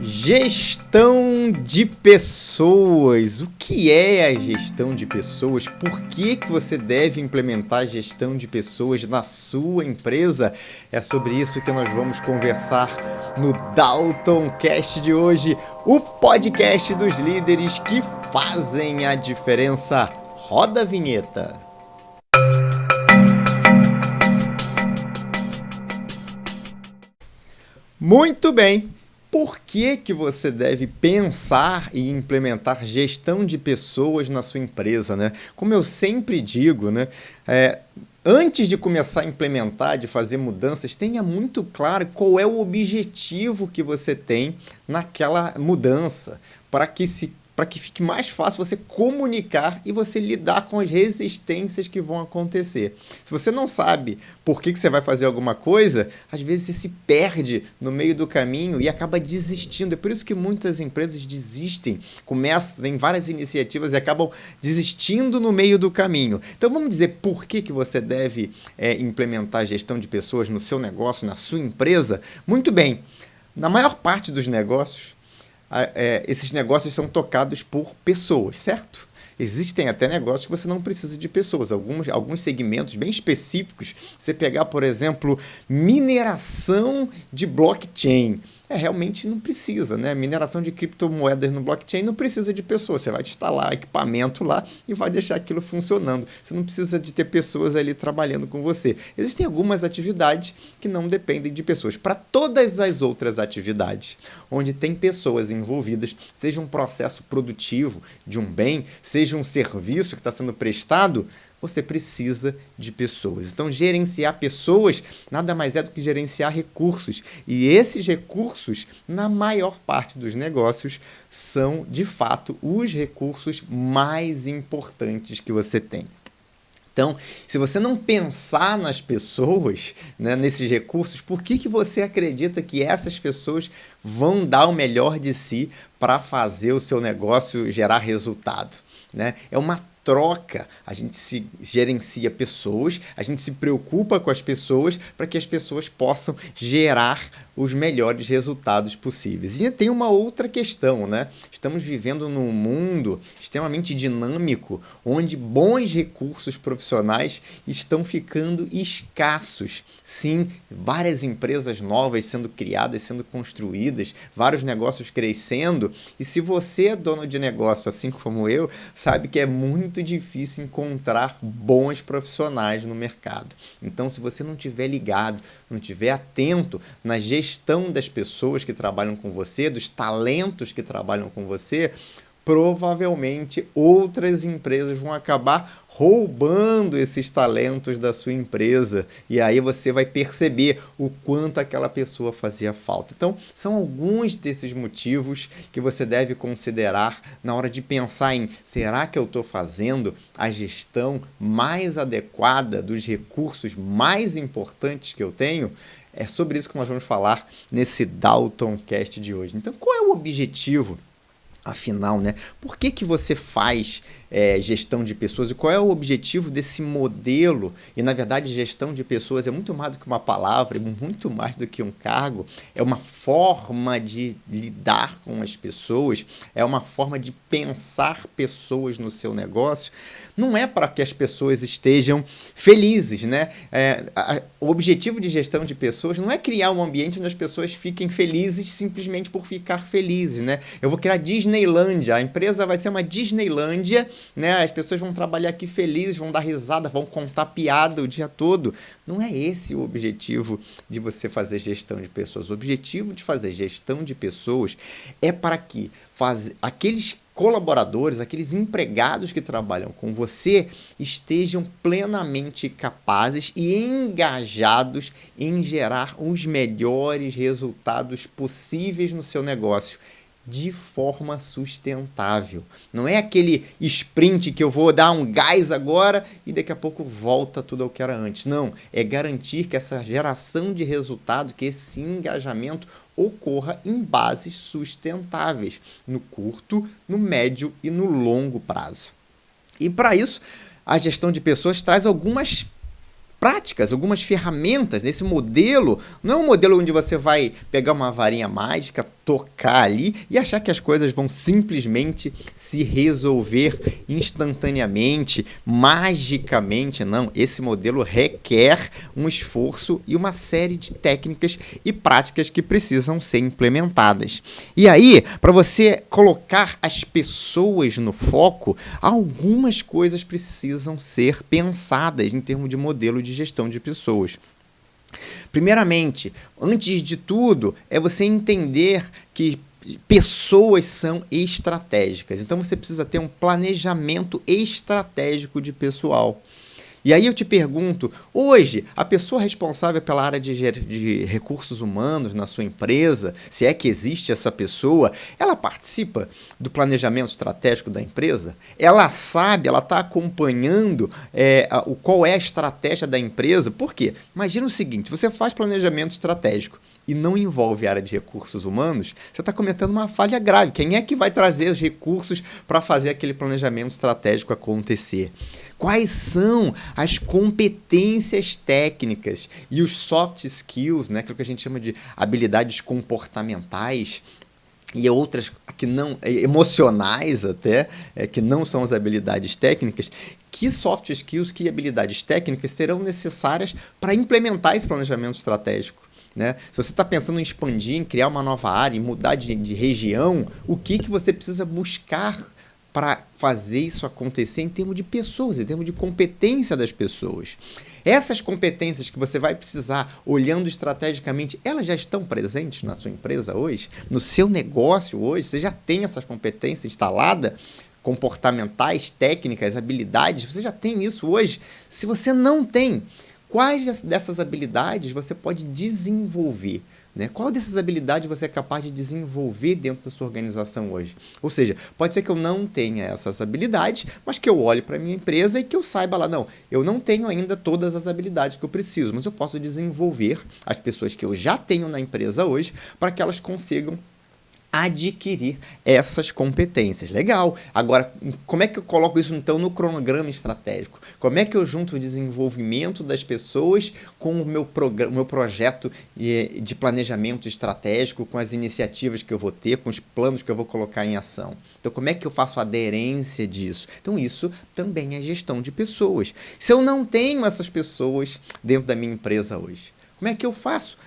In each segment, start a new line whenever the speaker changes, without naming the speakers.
Gestão de pessoas. O que é a gestão de pessoas? Por que você deve implementar a gestão de pessoas na sua empresa? É sobre isso que nós vamos conversar no Dalton Cast de hoje, o podcast dos líderes que fazem a diferença. Roda a vinheta. Muito bem. Por que você deve pensar e implementar gestão de pessoas na sua empresa, né? Como eu sempre digo, né? Antes de começar a implementar, de fazer mudanças, tenha muito claro qual é o objetivo que você tem naquela mudança, para que fique mais fácil você comunicar e você lidar com as resistências que vão acontecer. Se você não sabe por que você vai fazer alguma coisa, às vezes você se perde no meio do caminho e acaba desistindo. É por isso que muitas empresas desistem, têm várias iniciativas e acabam desistindo no meio do caminho. Então vamos dizer por que você deve implementar a gestão de pessoas no seu negócio, na sua empresa? Muito bem, na maior parte dos negócios, esses negócios são tocados por pessoas, certo? Existem até negócios que você não precisa de pessoas. Alguns segmentos bem específicos, você pegar, por exemplo, mineração de blockchain. Realmente não precisa, né? Mineração de criptomoedas no blockchain não precisa de pessoas. Você vai instalar equipamento lá e vai deixar aquilo funcionando. Você não precisa de ter pessoas ali trabalhando com você. Existem algumas atividades que não dependem de pessoas. Para todas as outras atividades, onde tem pessoas envolvidas, seja um processo produtivo de um bem, seja um serviço que está sendo prestado, você precisa de pessoas. Então, gerenciar pessoas nada mais é do que gerenciar recursos. E esses recursos, na maior parte dos negócios, são, de fato, os recursos mais importantes que você tem. Então, se você não pensar nas pessoas, né, nesses recursos, por que você acredita que essas pessoas vão dar o melhor de si para fazer o seu negócio gerar resultado? Né? É uma troca, a gente se gerencia pessoas, a gente se preocupa com as pessoas para que as pessoas possam gerar os melhores resultados possíveis. E tem uma outra questão, né? Estamos vivendo num mundo extremamente dinâmico, onde bons recursos profissionais estão ficando escassos. Sim, várias empresas novas sendo criadas, sendo construídas, vários negócios crescendo, e se você é dono de negócio, assim como eu, sabe que é muito difícil encontrar bons profissionais no mercado. Então, se você não estiver ligado, não estiver atento na gestão das pessoas que trabalham com você, dos talentos que trabalham com você, provavelmente outras empresas vão acabar roubando esses talentos da sua empresa. E aí você vai perceber o quanto aquela pessoa fazia falta. Então, são alguns desses motivos que você deve considerar na hora de pensar em: será que eu estou fazendo a gestão mais adequada dos recursos mais importantes que eu tenho? É sobre isso que nós vamos falar nesse Dalton Cast de hoje. Então, qual é o objetivo? Afinal, né? Por que você faz gestão de pessoas e qual é o objetivo desse modelo? E, na verdade, gestão de pessoas é muito mais do que uma palavra, é muito mais do que um cargo, é uma forma de lidar com as pessoas, é uma forma de pensar pessoas no seu negócio. Não é para que as pessoas estejam felizes, né? O objetivo de gestão de pessoas não é criar um ambiente onde as pessoas fiquem felizes simplesmente por ficar felizes, né? Eu vou criar Disneylândia, a empresa vai ser uma Disneylândia, né? As pessoas vão trabalhar aqui felizes, vão dar risada, vão contar piada o dia todo. Não é esse o objetivo de você fazer gestão de pessoas. O objetivo de fazer gestão de pessoas é para que aqueles colaboradores, aqueles empregados que trabalham com você estejam plenamente capazes e engajados em gerar os melhores resultados possíveis no seu negócio de forma sustentável. Não é aquele sprint que eu vou dar um gás agora e daqui a pouco volta tudo ao que era antes. Não, é garantir que essa geração de resultado, que esse engajamento ocorra em bases sustentáveis, no curto, no médio e no longo prazo. E para isso, a gestão de pessoas traz algumas práticas, algumas ferramentas nesse modelo. Não é um modelo onde você vai pegar uma varinha mágica, tocar ali e achar que as coisas vão simplesmente se resolver instantaneamente, magicamente. Não, esse modelo requer um esforço e uma série de técnicas e práticas que precisam ser implementadas. E aí, para você colocar as pessoas no foco, algumas coisas precisam ser pensadas em termos de modelo de gestão de pessoas. Primeiramente, antes de tudo, é você entender que pessoas são estratégicas. Então, você precisa ter um planejamento estratégico de pessoal. E aí eu te pergunto, hoje, a pessoa responsável pela área de recursos humanos na sua empresa, se é que existe essa pessoa, ela participa do planejamento estratégico da empresa? Ela sabe, ela está acompanhando qual é a estratégia da empresa? Por quê? Imagina o seguinte, você faz planejamento estratégico e não envolve a área de recursos humanos, você está cometendo uma falha grave. Quem é que vai trazer os recursos para fazer aquele planejamento estratégico acontecer? Quais são as competências técnicas e os soft skills, né, aquilo que a gente chama de habilidades comportamentais e outras que não emocionais até, que não são as habilidades técnicas? Que soft skills, que habilidades técnicas serão necessárias para implementar esse planejamento estratégico? Né? Se você está pensando em expandir, em criar uma nova área, em mudar de região, o que você precisa buscar para fazer isso acontecer em termos de pessoas, em termos de competência das pessoas? Essas competências que você vai precisar, olhando estrategicamente, elas já estão presentes na sua empresa hoje? No seu negócio hoje? Você já tem essas competências instaladas? Comportamentais, técnicas, habilidades? Você já tem isso hoje? Se você não tem, quais dessas habilidades você pode desenvolver? Né? Qual dessas habilidades você é capaz de desenvolver dentro da sua organização hoje? Ou seja, pode ser que eu não tenha essas habilidades, mas que eu olhe para a minha empresa e que eu saiba lá, não, eu não tenho ainda todas as habilidades que eu preciso, mas eu posso desenvolver as pessoas que eu já tenho na empresa hoje para que elas consigam adquirir essas competências. Legal. Agora, como é que eu coloco isso então no cronograma estratégico? Como é que eu junto o desenvolvimento das pessoas com o meu projeto de planejamento estratégico, com as iniciativas que eu vou ter, com os planos que eu vou colocar em ação? Então, como é que eu faço a aderência disso? Então, isso também é gestão de pessoas. Se eu não tenho essas pessoas dentro da minha empresa hoje, como é que eu faço?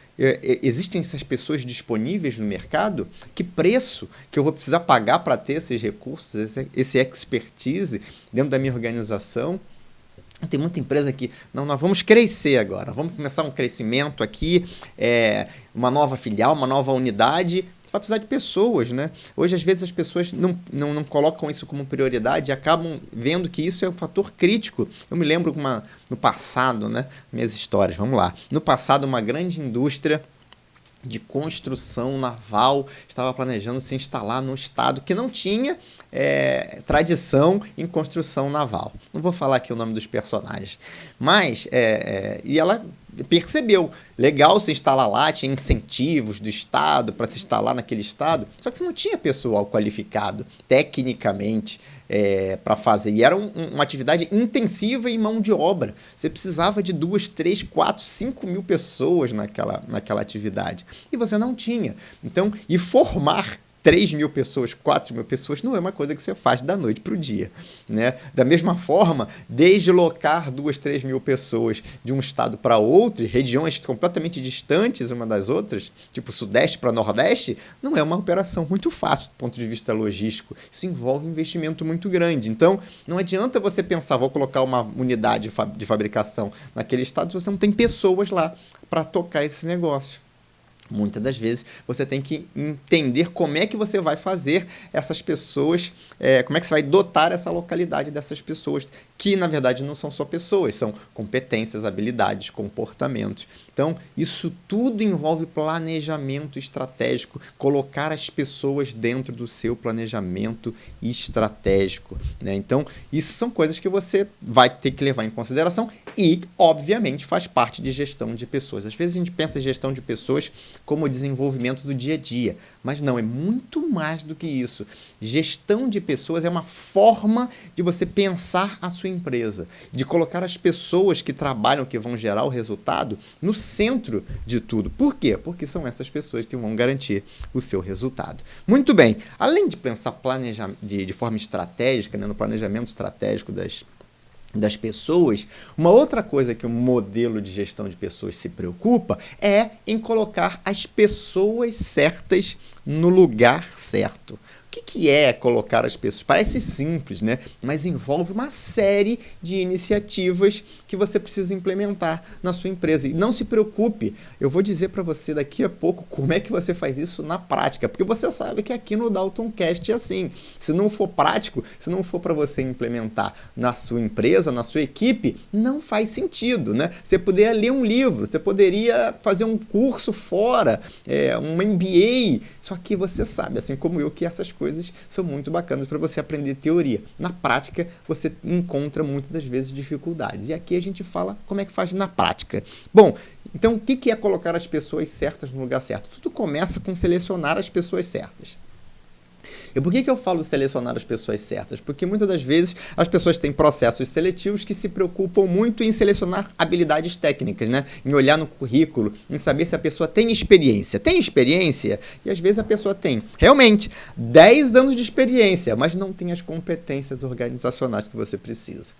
Existem essas pessoas disponíveis no mercado? Que preço que eu vou precisar pagar para ter esses recursos, esse expertise dentro da minha organização? Tem muita empresa que, não, nós vamos crescer agora, vamos começar um crescimento aqui, uma nova filial, uma nova unidade. Você vai precisar de pessoas, né? Hoje, às vezes, as pessoas não colocam isso como prioridade e acabam vendo que isso é um fator crítico. Eu me lembro no passado, né? Minhas histórias, vamos lá. No passado, uma grande indústria de construção naval estava planejando se instalar num estado que não tinha tradição em construção naval. Não vou falar aqui o nome dos personagens, mas e ela percebeu, legal se instalar lá, tinha incentivos do estado para se instalar naquele estado, só que você não tinha pessoal qualificado tecnicamente para fazer, e era uma atividade intensiva em mão de obra. Você precisava de 2, 3, 4, 5 mil pessoas naquela atividade, e você não tinha. Então, e formar 3 mil pessoas, 4 mil pessoas, não é uma coisa que você faz da noite para o dia. Né? Da mesma forma, deslocar 2, 3 mil pessoas de um estado para outro, regiões completamente distantes uma das outras, tipo Sudeste para Nordeste, não é uma operação muito fácil do ponto de vista logístico. Isso envolve um investimento muito grande. Então, não adianta você pensar, vou colocar uma unidade de fabricação naquele estado se você não tem pessoas lá para tocar esse negócio. Muitas das vezes você tem que entender como é que você vai fazer essas pessoas, como é que você vai dotar essa localidade dessas pessoas, que na verdade não são só pessoas, são competências, habilidades, comportamentos. Então, isso tudo envolve planejamento estratégico, colocar as pessoas dentro do seu planejamento estratégico. Né? Então, isso são coisas que você vai ter que levar em consideração e, obviamente, faz parte de gestão de pessoas. Às vezes a gente pensa em gestão de pessoas como o desenvolvimento do dia a dia. Mas não, é muito mais do que isso. Gestão de pessoas é uma forma de você pensar a sua empresa, de colocar as pessoas que trabalham, que vão gerar o resultado, no centro de tudo. Por quê? Porque são essas pessoas que vão garantir o seu resultado. Muito bem, além de pensar de forma estratégica, né, no planejamento estratégico das pessoas, uma outra coisa que o modelo de gestão de pessoas se preocupa é em colocar as pessoas certas no lugar certo. O que é colocar as pessoas? Parece simples, né? Mas envolve uma série de iniciativas que você precisa implementar na sua empresa. E não se preocupe, eu vou dizer para você daqui a pouco como é que você faz isso na prática, porque você sabe que aqui no DaltonCast é assim. Se não for prático, se não for para você implementar na sua empresa, na sua equipe, não faz sentido, né? Você poderia ler um livro, você poderia fazer um curso fora, um MBA, só que você sabe, assim como eu, que essas coisas são muito bacanas para você aprender teoria. Na prática, você encontra muitas das vezes dificuldades. E aqui a gente fala como é que faz na prática. Bom, então o que é colocar as pessoas certas no lugar certo? Tudo começa com selecionar as pessoas certas. E por que eu falo selecionar as pessoas certas? Porque muitas das vezes as pessoas têm processos seletivos que se preocupam muito em selecionar habilidades técnicas, né? Em olhar no currículo, em saber se a pessoa tem experiência. Tem experiência? E às vezes a pessoa tem, realmente, 10 anos de experiência, mas não tem as competências organizacionais que você precisa.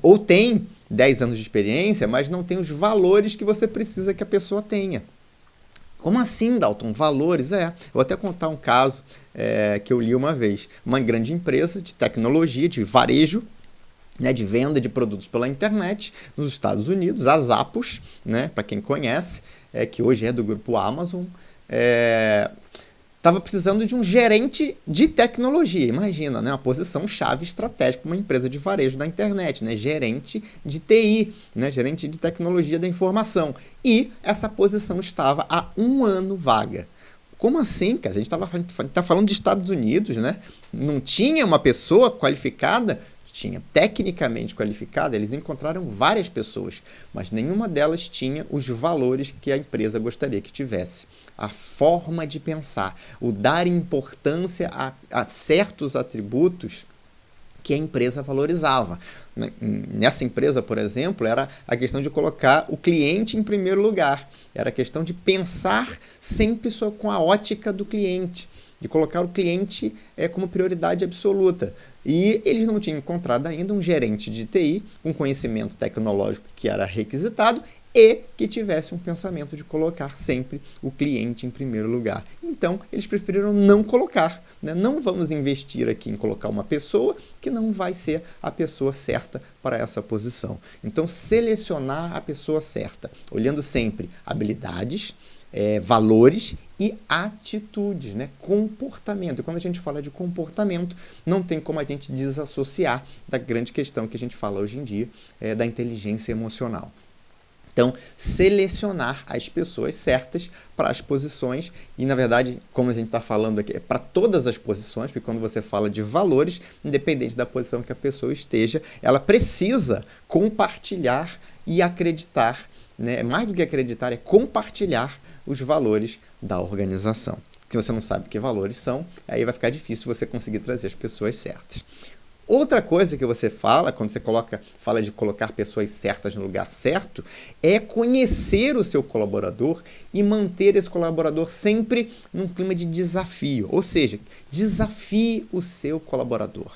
Ou tem 10 anos de experiência, mas não tem os valores que você precisa que a pessoa tenha. Como assim, Dalton? Valores? Vou até contar um caso que eu li uma vez. Uma grande empresa de tecnologia, de varejo, né, de venda de produtos pela internet nos Estados Unidos, a Zappos, né, para quem conhece, que hoje é do grupo Amazon, estava precisando de um gerente de tecnologia. Imagina, né, uma posição chave estratégica para uma empresa de varejo da internet, né, gerente de TI, né, gerente de tecnologia da informação. E essa posição estava há 1 ano vaga. Como assim, cara? A gente está falando de Estados Unidos, né? Não tinha uma pessoa qualificada? Tinha, tecnicamente qualificada. Eles encontraram várias pessoas, mas nenhuma delas tinha os valores que a empresa gostaria que tivesse. A forma de pensar, o dar importância a certos atributos que a empresa valorizava. Nessa empresa, por exemplo, era a questão de colocar o cliente em primeiro lugar. Era a questão de pensar sempre só com a ótica do cliente, de colocar o cliente como prioridade absoluta. E eles não tinham encontrado ainda um gerente de TI com conhecimento tecnológico que era requisitado e que tivesse um pensamento de colocar sempre o cliente em primeiro lugar. Então, eles preferiram não colocar, né? Não vamos investir aqui em colocar uma pessoa que não vai ser a pessoa certa para essa posição. Então, selecionar a pessoa certa, olhando sempre habilidades, valores e atitudes, né? Comportamento. E quando a gente fala de comportamento, não tem como a gente desassociar da grande questão que a gente fala hoje em dia, da inteligência emocional. Então, selecionar as pessoas certas para as posições e, na verdade, como a gente está falando aqui, é para todas as posições, porque quando você fala de valores, independente da posição que a pessoa esteja, ela precisa compartilhar e acreditar, né? Mais do que acreditar, é compartilhar os valores da organização. Se você não sabe que valores são, aí vai ficar difícil você conseguir trazer as pessoas certas. Outra coisa que você fala, quando você fala de colocar pessoas certas no lugar certo, é conhecer o seu colaborador e manter esse colaborador sempre num clima de desafio. Ou seja, desafie o seu colaborador.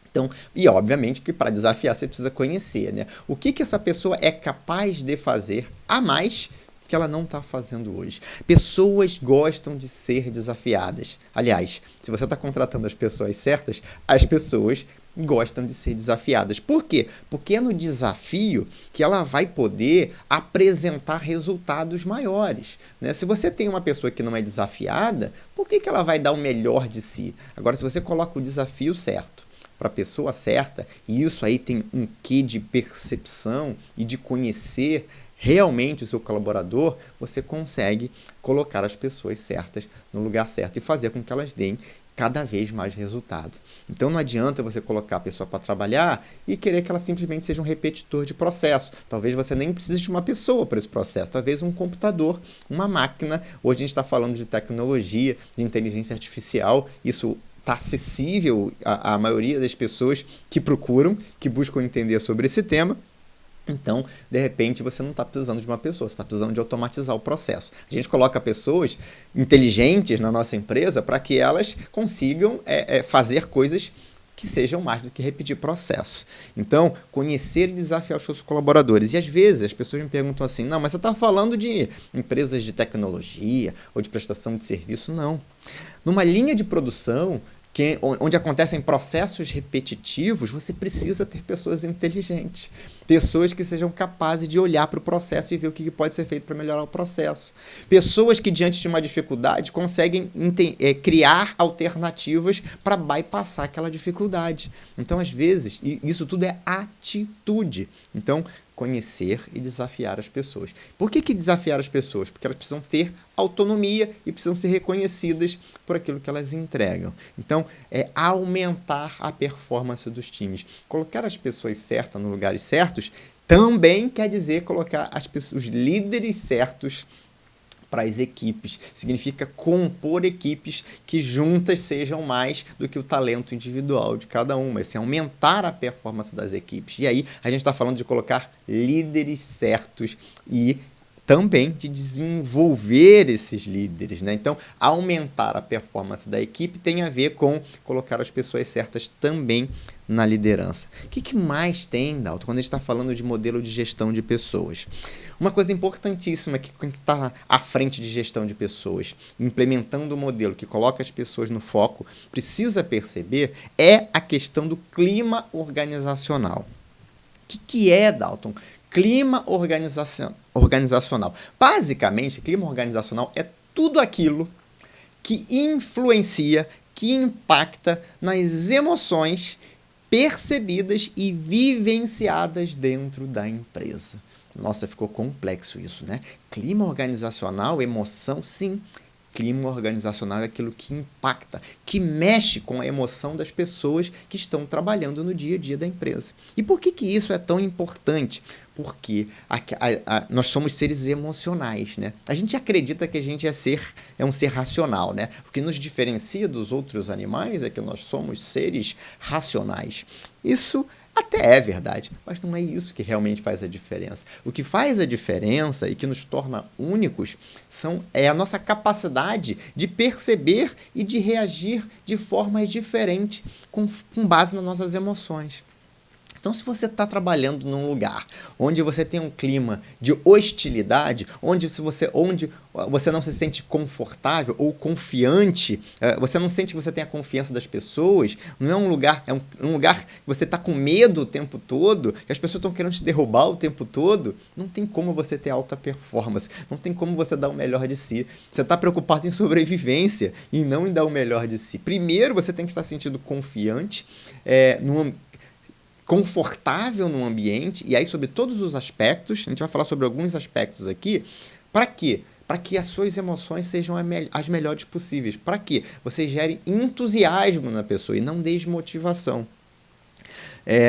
Então, e obviamente que para desafiar você precisa conhecer, né? O que essa pessoa é capaz de fazer a mais que ela não está fazendo hoje. Pessoas gostam de ser desafiadas. Aliás, se você está contratando as pessoas certas, as pessoas gostam de ser desafiadas. Por quê? Porque é no desafio que ela vai poder apresentar resultados maiores, né? Se você tem uma pessoa que não é desafiada, por que ela vai dar o melhor de si? Agora, se você coloca o desafio certo para a pessoa certa, e isso aí tem um quê de percepção e de conhecer realmente o seu colaborador, você consegue colocar as pessoas certas no lugar certo e fazer com que elas deem cada vez mais resultado. Então não adianta você colocar a pessoa para trabalhar e querer que ela simplesmente seja um repetidor de processo. Talvez você nem precise de uma pessoa para esse processo, talvez um computador, uma máquina. Hoje a gente está falando de tecnologia, de inteligência artificial, isso está acessível à maioria das pessoas que procuram, que buscam entender sobre esse tema. Então, de repente, você não está precisando de uma pessoa, você está precisando de automatizar o processo. A gente coloca pessoas inteligentes na nossa empresa para que elas consigam fazer coisas que sejam mais do que repetir processo. Então, conhecer e desafiar os seus colaboradores. E às vezes as pessoas me perguntam assim, não, mas você está falando de empresas de tecnologia ou de prestação de serviço? Não. Numa linha de produção, onde acontecem processos repetitivos, você precisa ter pessoas inteligentes. Pessoas que sejam capazes de olhar para o processo e ver o que pode ser feito para melhorar o processo. Pessoas que, diante de uma dificuldade, conseguem criar alternativas para bypassar aquela dificuldade. Então, às vezes, isso tudo é atitude. Então, conhecer e desafiar as pessoas. Por que desafiar as pessoas? Porque elas precisam ter autonomia e precisam ser reconhecidas por aquilo que elas entregam. Então, é aumentar a performance dos times. Colocar as pessoas certas no lugares certos também quer dizer colocar os líderes certos para as equipes. Significa compor equipes que juntas sejam mais do que o talento individual de cada uma. Assim, aumentar a performance das equipes. E aí a gente está falando de colocar líderes certos e também de desenvolver esses líderes, né? Então, aumentar a performance da equipe tem a ver com colocar as pessoas certas também na liderança. O que mais tem, Dalton, quando a gente está falando de modelo de gestão de pessoas? Uma coisa importantíssima que quem está à frente de gestão de pessoas, implementando um modelo que coloca as pessoas no foco, precisa perceber é a questão do clima organizacional. O que é, Dalton? Clima organizacional. Basicamente, clima organizacional é tudo aquilo que influencia, que impacta nas emoções percebidas e vivenciadas dentro da empresa. Nossa, ficou complexo isso, né? Clima organizacional, emoção, sim. Clima organizacional é aquilo que impacta, que mexe com a emoção das pessoas que estão trabalhando no dia a dia da empresa. E por que isso é tão importante? Porque nós somos seres emocionais, né? A gente acredita que a gente é um ser racional, né? O que nos diferencia dos outros animais é que nós somos seres racionais. Isso até é verdade, mas não é isso que realmente faz a diferença. O que faz a diferença e que nos torna únicos é a nossa capacidade de perceber e de reagir de forma diferente com base nas nossas emoções. Então, se você está trabalhando num lugar onde você tem um clima de hostilidade, onde você não se sente confortável ou confiante, você não sente que você tem a confiança das pessoas, não é um lugar, um lugar que você está com medo o tempo todo, que as pessoas estão querendo te derrubar o tempo todo, não tem como você ter alta performance, não tem como você dar o melhor de si. Você está preocupado em sobrevivência e não em dar o melhor de si. Primeiro, você tem que estar se sentindo confiante, confortável no ambiente, e aí sobre todos os aspectos, a gente vai falar sobre alguns aspectos aqui, para quê? Para que as suas emoções sejam as melhores possíveis. Para que você gere entusiasmo na pessoa e não desmotivação.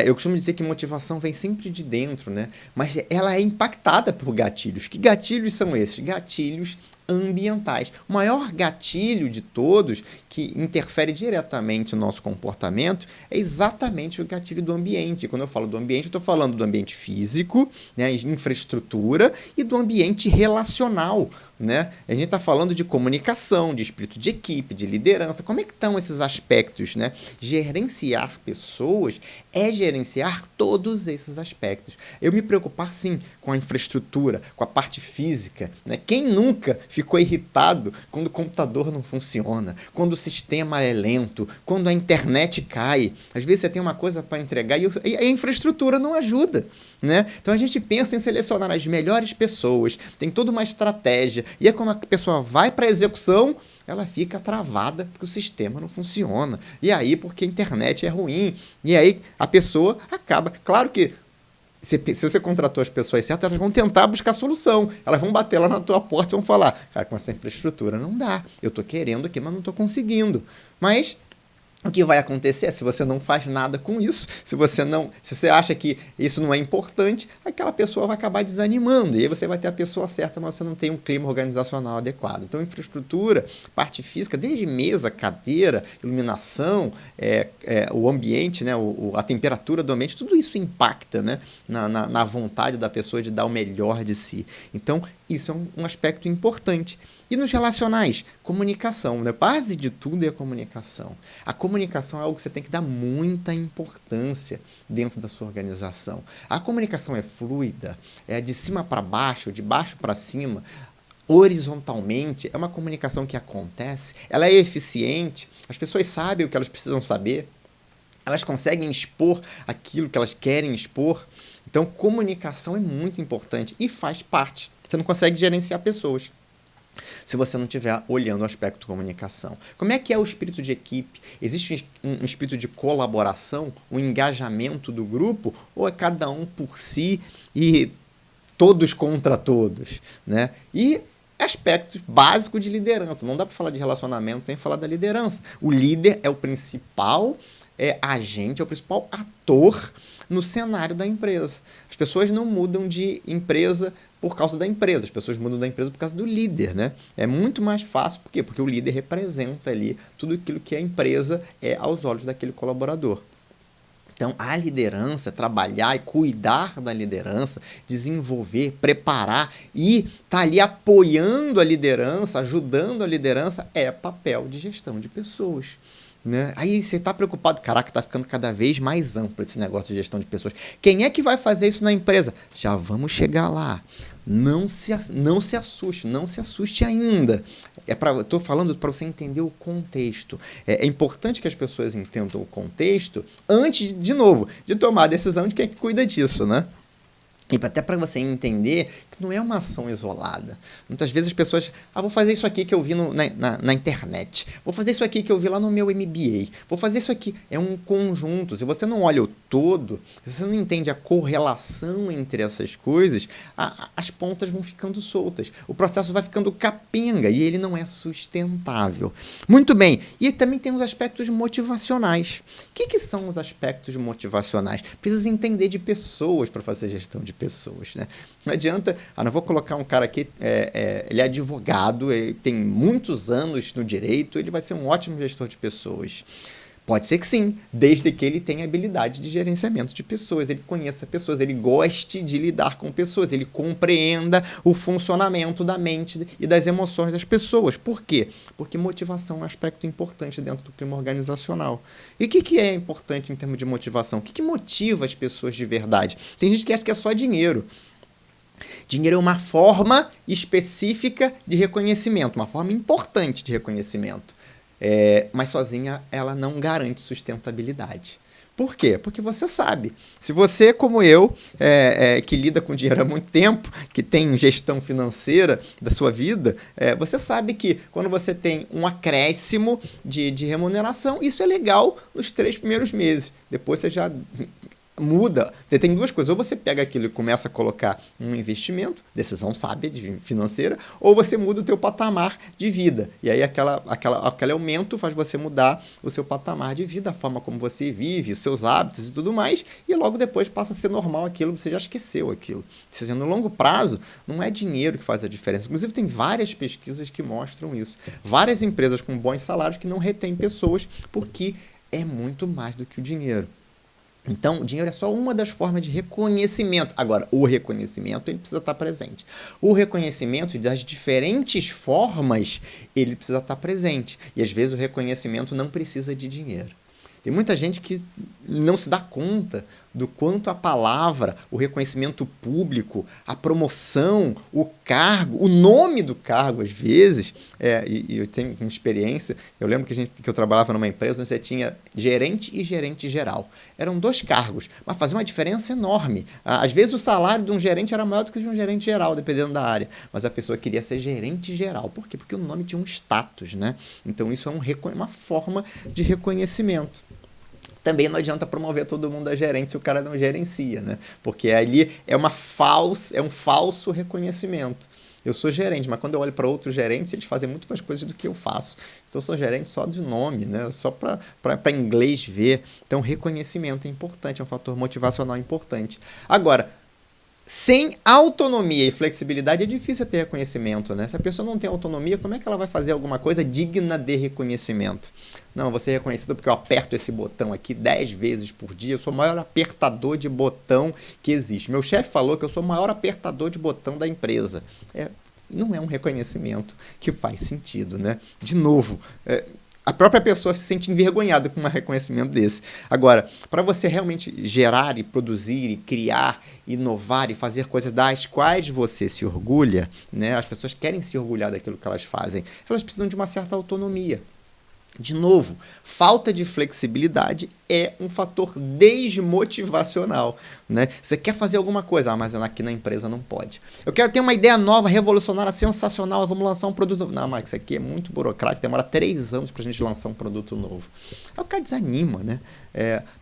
Eu costumo dizer que motivação vem sempre de dentro, né? Mas ela é impactada por gatilhos. Que gatilhos são esses? Gatilhos ambientais. O maior gatilho de todos, que interfere diretamente no nosso comportamento, é exatamente o gatilho do ambiente. Quando eu falo do ambiente, eu estou falando do ambiente físico, né, infraestrutura, e do ambiente relacional. Né? A gente está falando de comunicação, de espírito de equipe, de liderança. Como é que estão esses aspectos? Né? Gerenciar pessoas é gerenciar todos esses aspectos. Eu me preocupar, sim, com a infraestrutura, com a parte física. Né? Quem nunca ficou irritado quando o computador não funciona, quando o sistema é lento, quando a internet cai? Às vezes você tem uma coisa para entregar e a infraestrutura não ajuda. Né? Então a gente pensa em selecionar as melhores pessoas, tem toda uma estratégia, e aí quando a pessoa vai para a execução, ela fica travada porque o sistema não funciona, e aí porque a internet é ruim, e aí a pessoa acaba, claro que se você contratou as pessoas certas, elas vão tentar buscar solução. Elas vão bater lá na tua porta e vão falar, cara, com essa infraestrutura não dá. Eu estou querendo aqui, mas não estou conseguindo. Mas o que vai acontecer é, se você não faz nada com isso, se você acha que isso não é importante, aquela pessoa vai acabar desanimando. E aí você vai ter a pessoa certa, mas você não tem um clima organizacional adequado. Então, infraestrutura, parte física, desde mesa, cadeira, iluminação, o ambiente, né, a temperatura do ambiente, tudo isso impacta, né, na vontade da pessoa de dar o melhor de si. Então, isso é um aspecto importante. E nos relacionais? Comunicação, né? Base de tudo é a comunicação. A comunicação é algo que você tem que dar muita importância dentro da sua organização. A comunicação é fluida, é de cima para baixo, de baixo para cima, horizontalmente, é uma comunicação que acontece, ela é eficiente, as pessoas sabem o que elas precisam saber, elas conseguem expor aquilo que elas querem expor. Então, comunicação é muito importante e faz parte. Você não consegue gerenciar pessoas se você não estiver olhando o aspecto de comunicação. Como é que é o espírito de equipe? Existe um espírito de colaboração, um engajamento do grupo, ou é cada um por si e todos contra todos, né? E aspectos básicos de liderança. Não dá para falar de relacionamento sem falar da liderança. O líder é o principal agente, é o principal ator no cenário da empresa. As pessoas não mudam de empresa por causa da empresa, as pessoas mudam da empresa por causa do líder, né? É muito mais fácil, por quê? Porque o líder representa ali tudo aquilo que a empresa é aos olhos daquele colaborador. Então, a liderança, trabalhar e cuidar da liderança, desenvolver, preparar e estar ali apoiando a liderança, ajudando a liderança, é papel de gestão de pessoas. Né? Aí você está preocupado, caraca, está ficando cada vez mais amplo esse negócio de gestão de pessoas. Quem é que vai fazer isso na empresa? Já vamos chegar lá. Não se assuste ainda. Estou falando para você entender o contexto. É importante que as pessoas entendam o contexto antes, de novo, de tomar a decisão de quem é que cuida disso, né? E até para você entender que não é uma ação isolada. Muitas vezes as pessoas, vou fazer isso aqui que eu vi na internet, vou fazer isso aqui que eu vi lá no meu MBA, vou fazer isso aqui. É um conjunto. Se você não olha o todo, se você não entende a correlação entre essas coisas, as pontas vão ficando soltas. O processo vai ficando capenga e ele não é sustentável. Muito bem. E também tem os aspectos motivacionais. O que são os aspectos motivacionais? Precisa entender de pessoas para fazer gestão de pessoas, né? Não adianta, não vou colocar um cara aqui, ele é advogado, ele tem muitos anos no direito, ele vai ser um ótimo gestor de pessoas. Pode ser que sim, desde que ele tenha habilidade de gerenciamento de pessoas, ele conheça pessoas, ele goste de lidar com pessoas, ele compreenda o funcionamento da mente e das emoções das pessoas. Por quê? Porque motivação é um aspecto importante dentro do clima organizacional. E o que é importante em termos de motivação? O que motiva as pessoas de verdade? Tem gente que acha que é só dinheiro. Dinheiro é uma forma específica de reconhecimento, uma forma importante de reconhecimento. Mas sozinha ela não garante sustentabilidade. Por quê? Porque você sabe, se você, como eu, que lida com dinheiro há muito tempo, que tem gestão financeira da sua vida, você sabe que quando você tem um acréscimo de remuneração, isso é legal nos 3 primeiros meses. Depois você já muda. Você tem duas coisas. Ou você pega aquilo e começa a colocar um investimento, decisão sábia financeira, ou você muda o teu patamar de vida. E aí aquele aumento faz você mudar o seu patamar de vida, a forma como você vive, os seus hábitos e tudo mais, e logo depois passa a ser normal aquilo, você já esqueceu aquilo. Ou seja, no longo prazo, não é dinheiro que faz a diferença. Inclusive, tem várias pesquisas que mostram isso. Várias empresas com bons salários que não retêm pessoas porque é muito mais do que o dinheiro. Então, o dinheiro é só uma das formas de reconhecimento. Agora, o reconhecimento ele precisa estar presente. O reconhecimento das diferentes formas, ele precisa estar presente. E, às vezes, o reconhecimento não precisa de dinheiro. Tem muita gente que não se dá conta do quanto a palavra, o reconhecimento público, a promoção, o cargo, o nome do cargo, às vezes, e eu tenho uma experiência, eu lembro que eu trabalhava numa empresa onde você tinha gerente e gerente geral. Eram 2 cargos, mas fazia uma diferença enorme. Às vezes o salário de um gerente era maior do que o de um gerente geral, dependendo da área, mas a pessoa queria ser gerente geral. Por quê? Porque o nome tinha um status, né? Então isso é uma forma de reconhecimento. Também não adianta promover todo mundo a gerente se o cara não gerencia, né? Porque ali é um falso reconhecimento. Eu sou gerente, mas quando eu olho para outros gerentes, eles fazem muito mais coisas do que eu faço. Então, eu sou gerente só de nome, né? Só para inglês ver. Então, reconhecimento é importante, é um fator motivacional importante. Agora, sem autonomia e flexibilidade é difícil ter reconhecimento, né? Se a pessoa não tem autonomia, como é que ela vai fazer alguma coisa digna de reconhecimento? Não, vou ser reconhecido porque eu aperto esse botão aqui 10 vezes por dia, eu sou o maior apertador de botão que existe. Meu chefe falou que eu sou o maior apertador de botão da empresa. Não é um reconhecimento que faz sentido, né? De novo, a própria pessoa se sente envergonhada com um reconhecimento desse. Agora, para você realmente gerar e produzir e criar, inovar e fazer coisas das quais você se orgulha, né? As pessoas querem se orgulhar daquilo que elas fazem, elas precisam de uma certa autonomia. De novo, falta de flexibilidade é um fator desmotivacional, né? Você quer fazer alguma coisa, mas aqui na empresa não pode. Eu quero ter uma ideia nova, revolucionária, sensacional, vamos lançar um produto novo. Não, mas isso aqui é muito burocrático, demora 3 anos para a gente lançar um produto novo. Aí o cara desanima, né?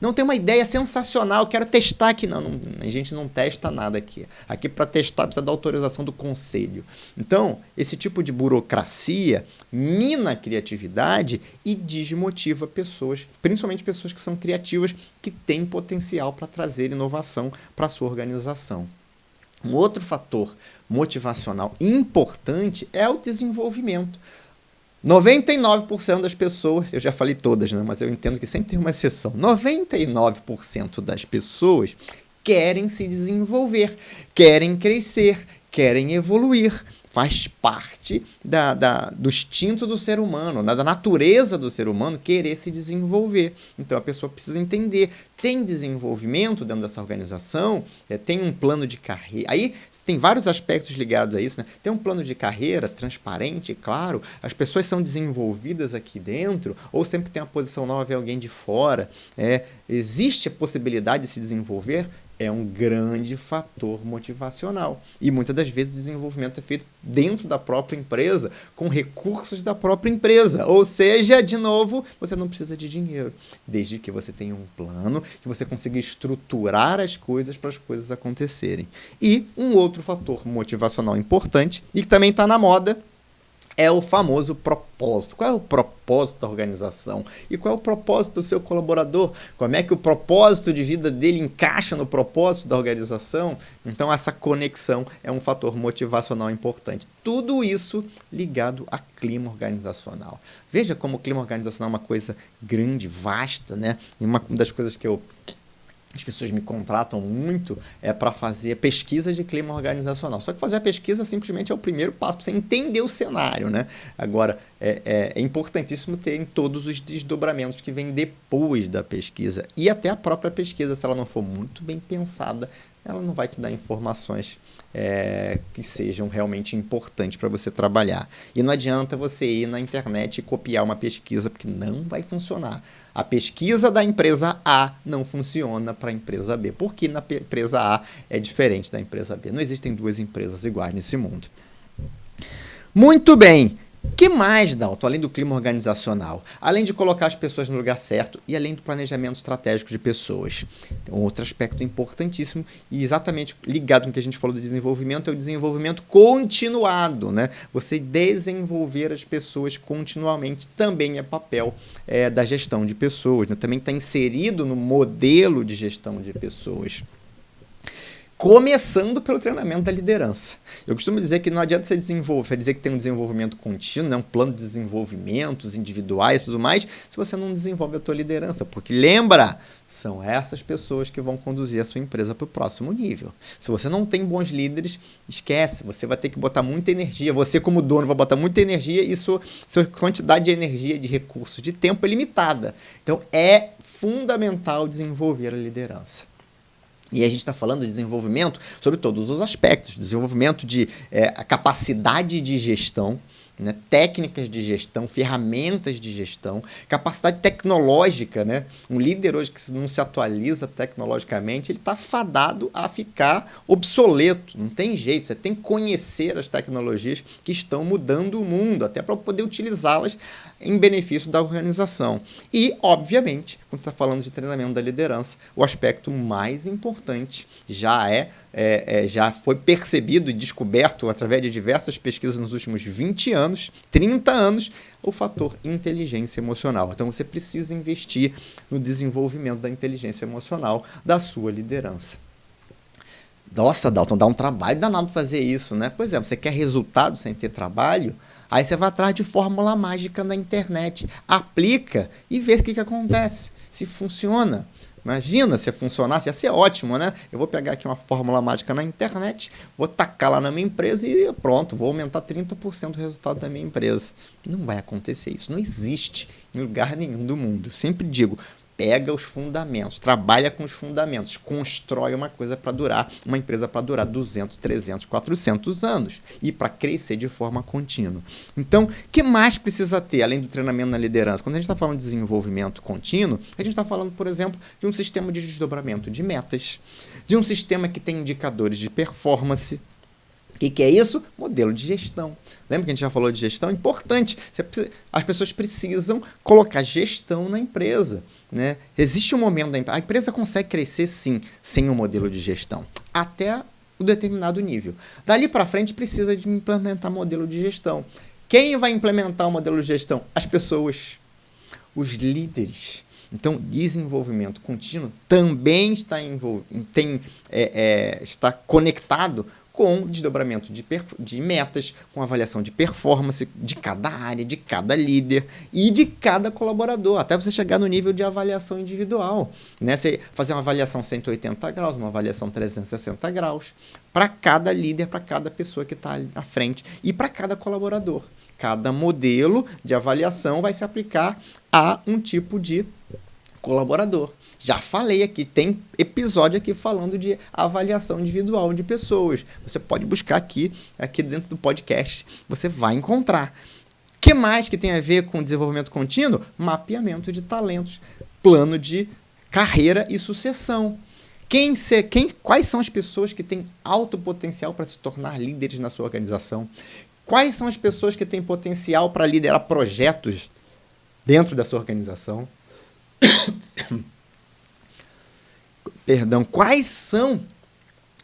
Não, tem uma ideia sensacional, eu quero testar aqui. Não, a gente não testa nada aqui. Aqui para testar precisa da autorização do conselho. Então, esse tipo de burocracia mina a criatividade e desmotiva pessoas, principalmente pessoas que são criativas, que têm potencial para trazer inovação para a sua organização. Um outro fator motivacional importante é o desenvolvimento. 99% das pessoas, eu já falei todas, né, mas eu entendo que sempre tem uma exceção, 99% das pessoas querem se desenvolver, querem crescer, querem evoluir. Faz parte do instinto do ser humano, da natureza do ser humano querer se desenvolver. Então a pessoa precisa entender, tem desenvolvimento dentro dessa organização, tem um plano de carreira. Aí tem vários aspectos ligados a isso, né? Tem um plano de carreira transparente, claro, as pessoas são desenvolvidas aqui dentro, ou sempre tem uma posição nova e alguém de fora. Existe a possibilidade de se desenvolver? É um grande fator motivacional. E muitas das vezes o desenvolvimento é feito dentro da própria empresa, com recursos da própria empresa. Ou seja, de novo, você não precisa de dinheiro, desde que você tenha um plano, que você consiga estruturar as coisas para as coisas acontecerem. E um outro fator motivacional importante, e que também está na moda, é o famoso propósito. Qual é o propósito da organização? E qual é o propósito do seu colaborador? Como é que o propósito de vida dele encaixa no propósito da organização? Então, essa conexão é um fator motivacional importante. Tudo isso ligado a clima organizacional. Veja como o clima organizacional é uma coisa grande, vasta, né? E uma das coisas que as pessoas me contratam muito para fazer pesquisa de clima organizacional. Só que fazer a pesquisa simplesmente é o primeiro passo para você entender o cenário, né? Agora, é importantíssimo ter todos os desdobramentos que vêm depois da pesquisa. E até a própria pesquisa, se ela não for muito bem pensada, ela não vai te dar informações que sejam realmente importantes para você trabalhar. E não adianta você ir na internet e copiar uma pesquisa, porque não vai funcionar. A pesquisa da empresa A não funciona para a empresa B, porque na empresa A é diferente da empresa B. Não existem duas empresas iguais nesse mundo. Muito bem. O que mais, Dalton, além do clima organizacional? Além de colocar as pessoas no lugar certo e além do planejamento estratégico de pessoas. Tem um outro aspecto importantíssimo e exatamente ligado com o que a gente falou do desenvolvimento, é o desenvolvimento continuado, né? Você desenvolver as pessoas continuamente também é papel da gestão de pessoas, né? Também está inserido no modelo de gestão de pessoas. Começando pelo treinamento da liderança. Eu costumo dizer que não adianta você dizer que tem um desenvolvimento contínuo, né, um plano de desenvolvimentos individuais e tudo mais, se você não desenvolve a tua liderança. Porque lembra, são essas pessoas que vão conduzir a sua empresa para o próximo nível. Se você não tem bons líderes, esquece, você vai ter que botar muita energia. Você como dono vai botar muita energia e sua quantidade de energia, de recursos, de tempo é limitada. Então é fundamental desenvolver a liderança. E a gente está falando de desenvolvimento sobre todos os aspectos, desenvolvimento de a capacidade de gestão, né? Técnicas de gestão, ferramentas de gestão, capacidade tecnológica, né? Um líder hoje que não se atualiza tecnologicamente, ele está fadado a ficar obsoleto, não tem jeito, você tem que conhecer as tecnologias que estão mudando o mundo, até para poder utilizá-las em benefício da organização. E, obviamente, quando você está falando de treinamento da liderança, o aspecto mais importante já foi percebido e descoberto através de diversas pesquisas nos últimos 20 anos, 30 anos, o fator inteligência emocional. Então, você precisa investir no desenvolvimento da inteligência emocional da sua liderança. Nossa, Dalton, dá um trabalho danado fazer isso, né? Pois é, você quer resultado sem ter trabalho? Aí você vai atrás de fórmula mágica na internet, aplica e vê o que acontece, se funciona. Imagina se funcionasse, ia ser ótimo, né? Eu vou pegar aqui uma fórmula mágica na internet, vou tacar lá na minha empresa e pronto, vou aumentar 30% o resultado da minha empresa. Não vai acontecer isso, não existe em lugar nenhum do mundo. Eu sempre digo, pega os fundamentos, trabalha com os fundamentos, constrói uma coisa para durar, uma empresa para durar 200, 300, 400 anos e para crescer de forma contínua. Então, o que mais precisa ter, além do treinamento na liderança? Quando a gente está falando de desenvolvimento contínuo, a gente está falando, por exemplo, de um sistema de desdobramento de metas, de um sistema que tem indicadores de performance. O que é isso? Modelo de gestão. Lembra que a gente já falou de gestão? Importante. As pessoas precisam colocar gestão na empresa, né? Existe um momento da empresa. A empresa consegue crescer, sim, sem um modelo de gestão. Até um determinado nível. Dali para frente, precisa de implementar modelo de gestão. Quem vai implementar o modelo de gestão? As pessoas. Os líderes. Então, desenvolvimento contínuo também está conectado com desdobramento de metas, com avaliação de performance de cada área, de cada líder e de cada colaborador, até você chegar no nível de avaliação individual, né? Você fazer uma avaliação 180 graus, uma avaliação 360 graus, para cada líder, para cada pessoa que está ali à frente e para cada colaborador. Cada modelo de avaliação vai se aplicar a um tipo de colaborador. Já falei aqui, tem episódio aqui falando de avaliação individual de pessoas. Você pode buscar aqui dentro do podcast, você vai encontrar. O que mais que tem a ver com desenvolvimento contínuo? Mapeamento de talentos, plano de carreira e sucessão. Quais são as pessoas que têm alto potencial para se tornar líderes na sua organização? Quais são as pessoas que têm potencial para liderar projetos dentro da sua organização? Quais são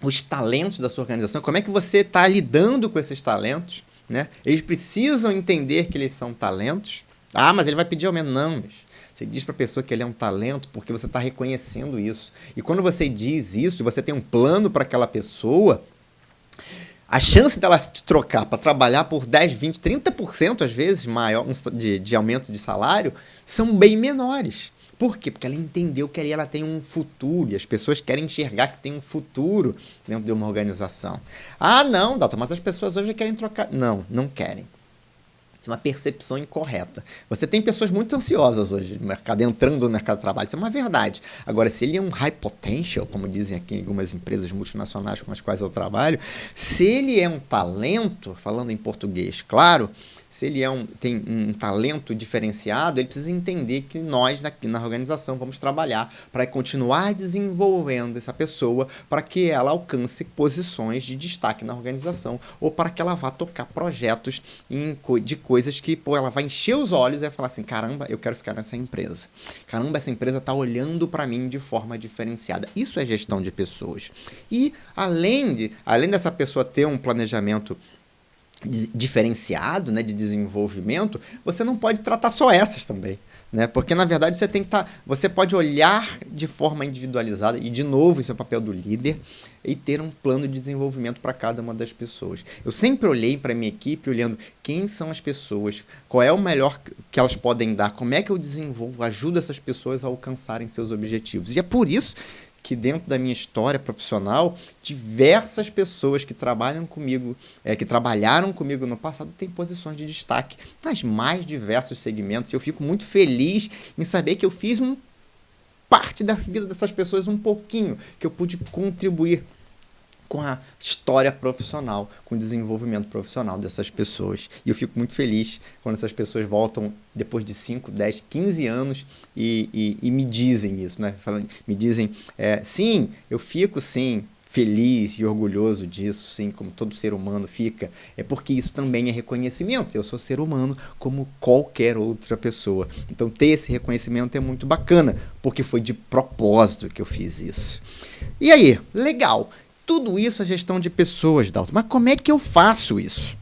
os talentos da sua organização? Como é que você está lidando com esses talentos? Né? Eles precisam entender que eles são talentos. Ah, mas ele vai pedir aumento. Não, mas você diz para a pessoa que ele é um talento porque você está reconhecendo isso. E quando você diz isso, e você tem um plano para aquela pessoa, a chance dela te trocar para trabalhar por 10, 20, 30% às vezes maior de aumento de salário são bem menores. Por quê? Porque ela entendeu que ali ela tem um futuro e as pessoas querem enxergar que tem um futuro dentro de uma organização. Ah, não, Dalton, mas as pessoas hoje querem trocar. Não, não querem. Isso é uma percepção incorreta. Você tem pessoas muito ansiosas hoje no mercado, entrando no mercado de trabalho. Isso é uma verdade. Agora, se ele é um high potential, como dizem aqui em algumas empresas multinacionais com as quais eu trabalho, se ele é um talento, falando em português, claro, se ele tem um talento diferenciado, ele precisa entender que nós, aqui na organização, vamos trabalhar para continuar desenvolvendo essa pessoa para que ela alcance posições de destaque na organização ou para que ela vá tocar projetos de coisas que ela vai encher os olhos e vai falar assim, caramba, eu quero ficar nessa empresa. Caramba, essa empresa está olhando para mim de forma diferenciada. Isso é gestão de pessoas. E além dessa pessoa ter um planejamento diferenciado, né, de desenvolvimento, você não pode tratar só essas também, né? Porque na verdade você pode olhar de forma individualizada e de novo isso é o papel do líder e ter um plano de desenvolvimento para cada uma das pessoas. Eu sempre olhei para a minha equipe olhando quem são as pessoas, qual é o melhor que elas podem dar, como é que eu desenvolvo, ajudo essas pessoas a alcançarem seus objetivos. E é por isso que dentro da minha história profissional, diversas pessoas que trabalham comigo, que trabalharam comigo no passado, têm posições de destaque nas mais diversos segmentos. E eu fico muito feliz em saber que eu fiz parte da vida dessas pessoas um pouquinho, que eu pude contribuir com a história profissional, com o desenvolvimento profissional dessas pessoas. E eu fico muito feliz quando essas pessoas voltam depois de 5, 10, 15 anos e me dizem isso, né? Me dizem, sim, eu fico sim feliz e orgulhoso disso, sim, como todo ser humano fica, porque isso também é reconhecimento. Eu sou ser humano como qualquer outra pessoa. Então ter esse reconhecimento é muito bacana, porque foi de propósito que eu fiz isso. E aí, legal. Tudo isso é gestão de pessoas, Dalton. Mas como é que eu faço isso?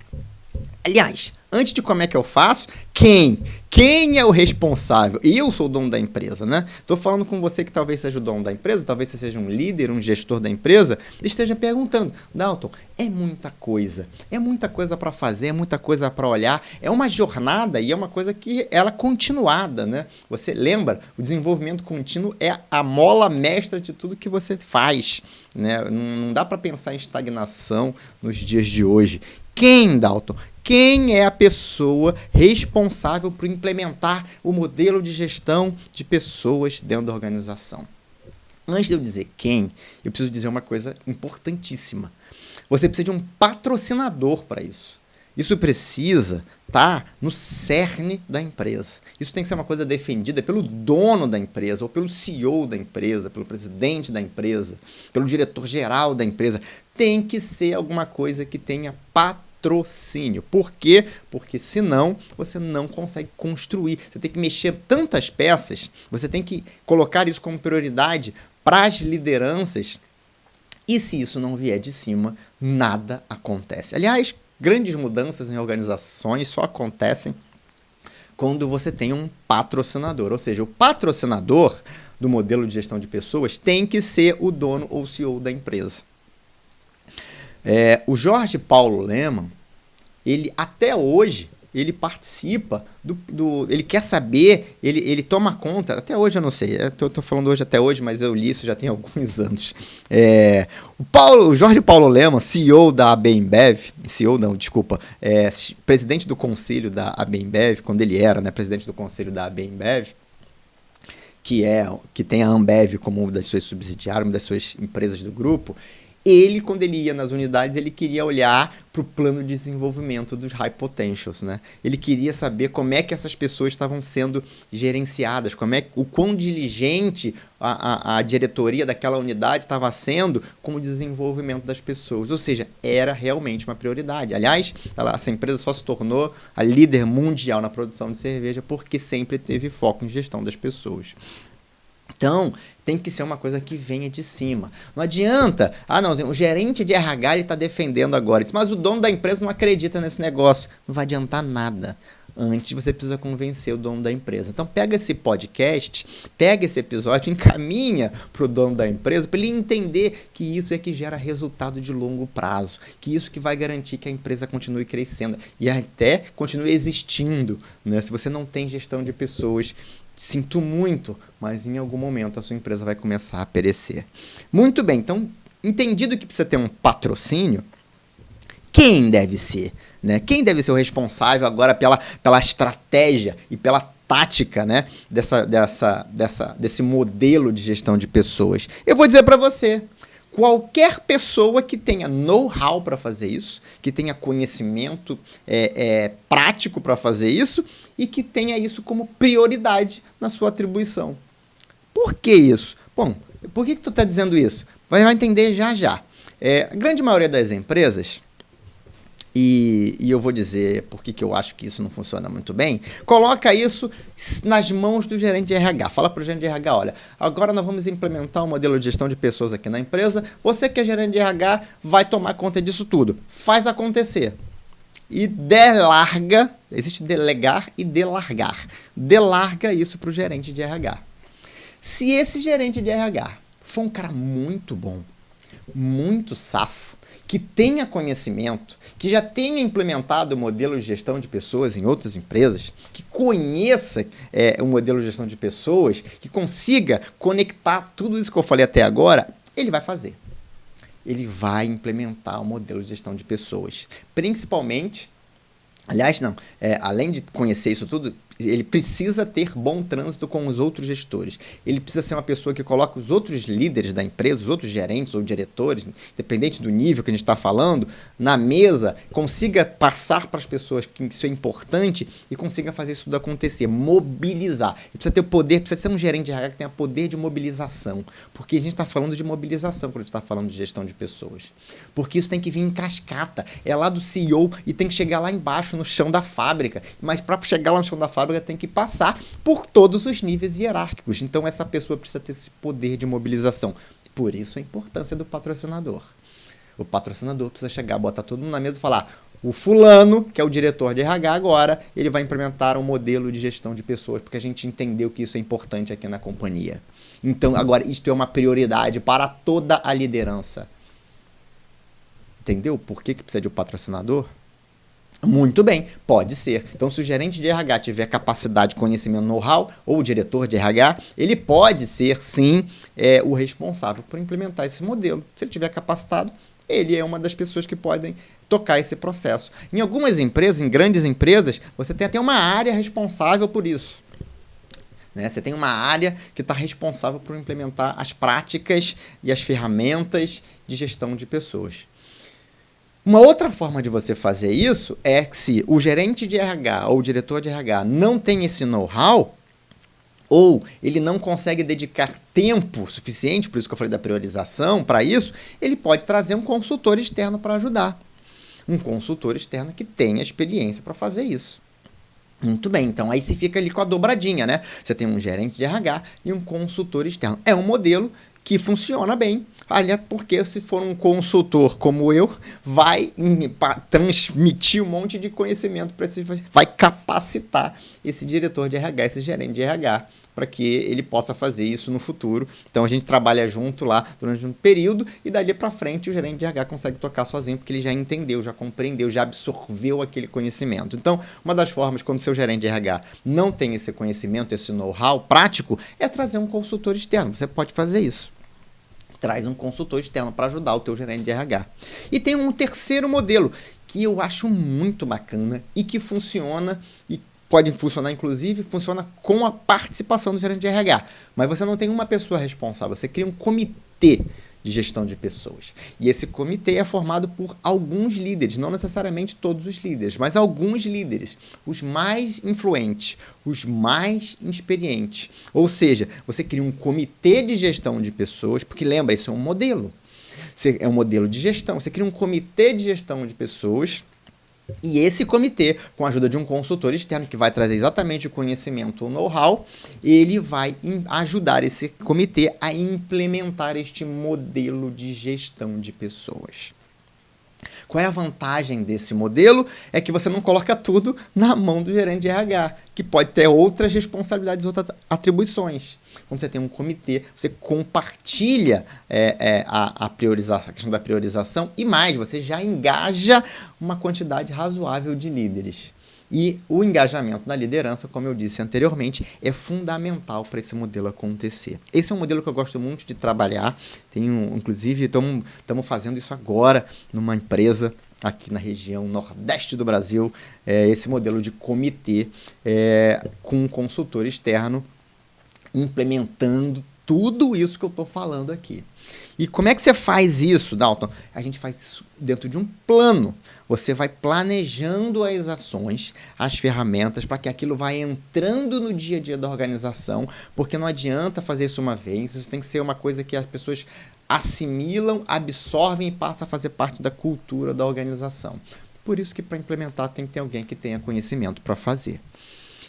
Aliás, antes de como é que eu faço, quem? Quem é o responsável? Eu sou o dono da empresa, né? Estou falando com você que talvez seja o dono da empresa, talvez você seja um líder, um gestor da empresa, esteja perguntando, Dalton, é muita coisa para fazer, é muita coisa para olhar, é uma jornada e é uma coisa que ela é continuada, né? Você lembra, o desenvolvimento contínuo é a mola mestra de tudo que você faz, né? Não dá para pensar em estagnação nos dias de hoje. Quem, Dalton? Quem é a pessoa responsável por implementar o modelo de gestão de pessoas dentro da organização? Antes de eu dizer quem, eu preciso dizer uma coisa importantíssima. Você precisa de um patrocinador para isso. Isso precisa estar no cerne da empresa. Isso tem que ser uma coisa defendida pelo dono da empresa, ou pelo CEO da empresa, pelo presidente da empresa, pelo diretor-geral da empresa. Tem que ser alguma coisa que tenha patrocínio. Por quê? Porque senão você não consegue construir. Você tem que mexer tantas peças, você tem que colocar isso como prioridade para as lideranças. E se isso não vier de cima, nada acontece. Aliás, grandes mudanças em organizações só acontecem quando você tem um patrocinador. Ou seja, o patrocinador do modelo de gestão de pessoas tem que ser o dono ou CEO da empresa. O Jorge Paulo Lemann, ele até hoje, ele participa ele quer saber, ele toma conta, até hoje eu não sei, estou falando hoje até hoje, mas eu li isso já tem alguns anos. O Jorge Paulo Lemann, CEO da AB InBev, presidente do conselho da AB InBev, quando ele era, né, presidente do conselho da AB InBev, que tem a Ambev como uma das suas subsidiárias, uma das suas empresas do grupo. Ele, quando ele ia nas unidades, ele queria olhar para o plano de desenvolvimento dos high potentials, né? Ele queria saber como é que essas pessoas estavam sendo gerenciadas, o quão diligente a diretoria daquela unidade estava sendo com o desenvolvimento das pessoas. Ou seja, era realmente uma prioridade. Aliás, essa empresa só se tornou a líder mundial na produção de cerveja porque sempre teve foco em gestão das pessoas. Então, tem que ser uma coisa que venha de cima. Não adianta, o gerente de RH está defendendo agora, mas o dono da empresa não acredita nesse negócio. Não vai adiantar nada. Antes você precisa convencer o dono da empresa. Então pega esse podcast, pega esse episódio, encaminha para o dono da empresa para ele entender que isso é que gera resultado de longo prazo, que isso que vai garantir que a empresa continue crescendo e até continue existindo, né? Se você não tem gestão de pessoas, sinto muito, mas em algum momento a sua empresa vai começar a perecer. Muito bem, então, entendido que precisa ter um patrocínio, quem deve ser? Né? Quem deve ser o responsável agora pela estratégia e pela tática, né? desse modelo de gestão de pessoas? Eu vou dizer para você, qualquer pessoa que tenha know-how para fazer isso, que tenha conhecimento prático para fazer isso e que tenha isso como prioridade na sua atribuição. Por que isso? Bom, por que tu está dizendo isso? Vai entender já já. A grande maioria das empresas, e eu vou dizer por que eu acho que isso não funciona muito bem, coloca isso nas mãos do gerente de RH. Fala para o gerente de RH, olha, agora nós vamos implementar um modelo de gestão de pessoas aqui na empresa, você que é gerente de RH vai tomar conta disso tudo. Faz acontecer. E delarga, existe delegar e delargar. Delarga isso para o gerente de RH. Se esse gerente de RH for um cara muito bom, muito safo, que tenha conhecimento, que já tenha implementado o modelo de gestão de pessoas em outras empresas, que conheça o modelo de gestão de pessoas, que consiga conectar tudo isso que eu falei até agora, ele vai fazer. Ele vai implementar o modelo de gestão de pessoas. Principalmente, aliás, além de conhecer isso tudo, ele precisa ter bom trânsito com os outros gestores. Ele precisa ser uma pessoa que coloca os outros líderes da empresa, os outros gerentes ou diretores, independente do nível que a gente está falando, na mesa, consiga passar para as pessoas que isso é importante e consiga fazer isso tudo acontecer, mobilizar. Ele precisa ter o poder, precisa ser um gerente de RH que tenha poder de mobilização, porque a gente está falando de mobilização quando a gente está falando de gestão de pessoas. Porque isso tem que vir em cascata, é lá do CEO e tem que chegar lá embaixo, no chão da fábrica. Mas para chegar lá no chão da fábrica tem que passar por todos os níveis hierárquicos. Então essa pessoa precisa ter esse poder de mobilização. Por isso a importância do patrocinador. O patrocinador precisa chegar, botar todo mundo na mesa e falar: o fulano, que é o diretor de RH agora, ele vai implementar um modelo de gestão de pessoas, porque a gente entendeu que isso é importante aqui na companhia. Então agora isto é uma prioridade para toda a liderança. Entendeu por que precisa de um patrocinador? Muito bem, pode ser. Então, se o gerente de RH tiver capacidade, conhecimento, know-how, ou o diretor de RH, ele pode ser, sim, o responsável por implementar esse modelo. Se ele tiver capacitado, ele é uma das pessoas que podem tocar esse processo. Em algumas empresas, em grandes empresas, você tem até uma área responsável por isso. Né? Você tem uma área que está responsável por implementar as práticas e as ferramentas de gestão de pessoas. Uma outra forma de você fazer isso é que se o gerente de RH ou o diretor de RH não tem esse know-how, ou ele não consegue dedicar tempo suficiente, por isso que eu falei da priorização, para isso, ele pode trazer um consultor externo para ajudar. Um consultor externo que tenha experiência para fazer isso. Muito bem, então aí você fica ali com a dobradinha, né? Você tem um gerente de RH e um consultor externo. É um modelo que funciona bem. Aliás, porque se for um consultor como eu, vai transmitir um monte de conhecimento para esse, vai capacitar esse diretor de RH, esse gerente de RH, para que ele possa fazer isso no futuro. Então a gente trabalha junto lá durante um período e dali para frente o gerente de RH consegue tocar sozinho, porque ele já entendeu, já compreendeu, já absorveu aquele conhecimento. Então, uma das formas quando o seu gerente de RH não tem esse conhecimento, esse know-how prático, é trazer um consultor externo. Você pode fazer isso. Traz um consultor externo para ajudar o teu gerente de RH. E tem um terceiro modelo que eu acho muito bacana e que funciona e pode funcionar, inclusive, funciona com a participação do gerente de RH. Mas você não tem uma pessoa responsável, você cria um comitê de gestão de pessoas. E esse comitê é formado por alguns líderes, não necessariamente todos os líderes, mas alguns líderes, os mais influentes, os mais experientes. Ou seja, você cria um comitê de gestão de pessoas, porque lembra, isso é um modelo. É um modelo de gestão. Você cria um comitê de gestão de pessoas. E esse comitê, com a ajuda de um consultor externo que vai trazer exatamente o conhecimento, o know-how, ele vai ajudar esse comitê a implementar este modelo de gestão de pessoas. Qual é a vantagem desse modelo? É que você não coloca tudo na mão do gerente de RH, que pode ter outras responsabilidades, outras atribuições. Quando você tem um comitê, você compartilha a priorização, a questão da priorização e mais, você já engaja uma quantidade razoável de líderes. E o engajamento da liderança, como eu disse anteriormente, é fundamental para esse modelo acontecer. Esse é um modelo que eu gosto muito de trabalhar. Inclusive, estamos fazendo isso agora numa empresa aqui na região nordeste do Brasil, esse modelo de comitê com um consultor externo implementando tudo isso que eu estou falando aqui. E como é que você faz isso, Dalton? A gente faz isso dentro de um plano. Você vai planejando as ações, as ferramentas, para que aquilo vá entrando no dia a dia da organização, porque não adianta fazer isso uma vez, isso tem que ser uma coisa que as pessoas assimilam, absorvem e passa a fazer parte da cultura da organização. Por isso que para implementar tem que ter alguém que tenha conhecimento para fazer.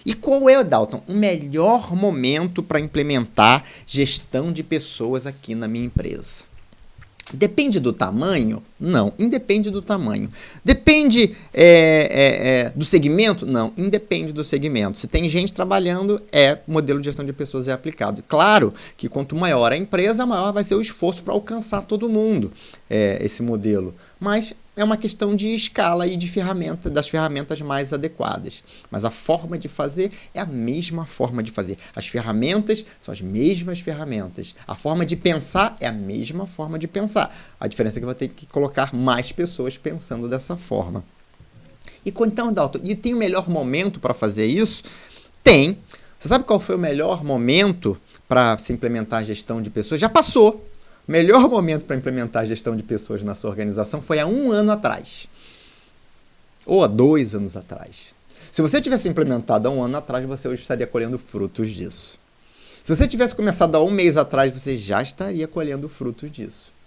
E qual é, Dalton, o melhor momento para implementar gestão de pessoas aqui na minha empresa? Depende do tamanho? Não, independe do tamanho. Depende do segmento? Não, independe do segmento. Se tem gente trabalhando, modelo de gestão de pessoas é aplicado. Claro que quanto maior a empresa, maior vai ser o esforço para alcançar todo mundo esse modelo. Mas é uma questão de escala e de das ferramentas mais adequadas. Mas a forma de fazer é a mesma forma de fazer. As ferramentas são as mesmas ferramentas. A forma de pensar é a mesma forma de pensar. A diferença é que vai ter que colocar mais pessoas pensando dessa forma. E então, Dalton, e tem o melhor momento para fazer isso? Tem. Você sabe qual foi o melhor momento para se implementar a gestão de pessoas? Já passou. O melhor momento para implementar a gestão de pessoas na sua organização foi há 1 ano atrás. Ou há 2 anos atrás. Se você tivesse implementado há 1 ano atrás, você hoje estaria colhendo frutos disso. Se você tivesse começado há 1 mês atrás, você já estaria colhendo frutos disso.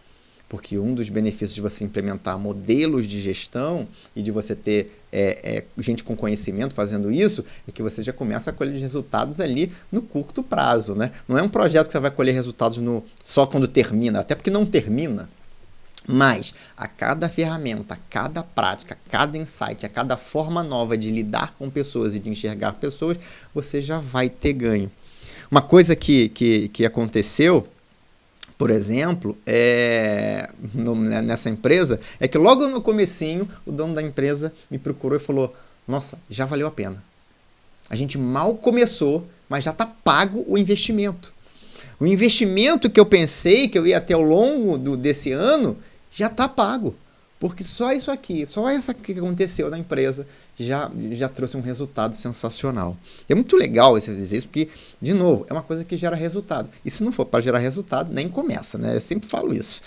Porque um dos benefícios de você implementar modelos de gestão e de você ter gente com conhecimento fazendo isso, é que você já começa a colher resultados ali no curto prazo, né? Não é um projeto que você vai colher resultados só quando termina, até porque não termina. Mas a cada ferramenta, a cada prática, a cada insight, a cada forma nova de lidar com pessoas e de enxergar pessoas, você já vai ter ganho. Uma coisa que aconteceu, por exemplo, nessa empresa, é que logo no comecinho, o dono da empresa me procurou e falou: nossa, já valeu a pena. A gente mal começou, mas já está pago o investimento. O investimento que eu pensei que eu ia ter ao longo desse ano, já está pago. Porque só isso aqui, só essa que aconteceu na empresa, já trouxe um resultado sensacional. É muito legal esse exercício, porque, de novo, é uma coisa que gera resultado. E se não for para gerar resultado, nem começa, né? Eu sempre falo isso.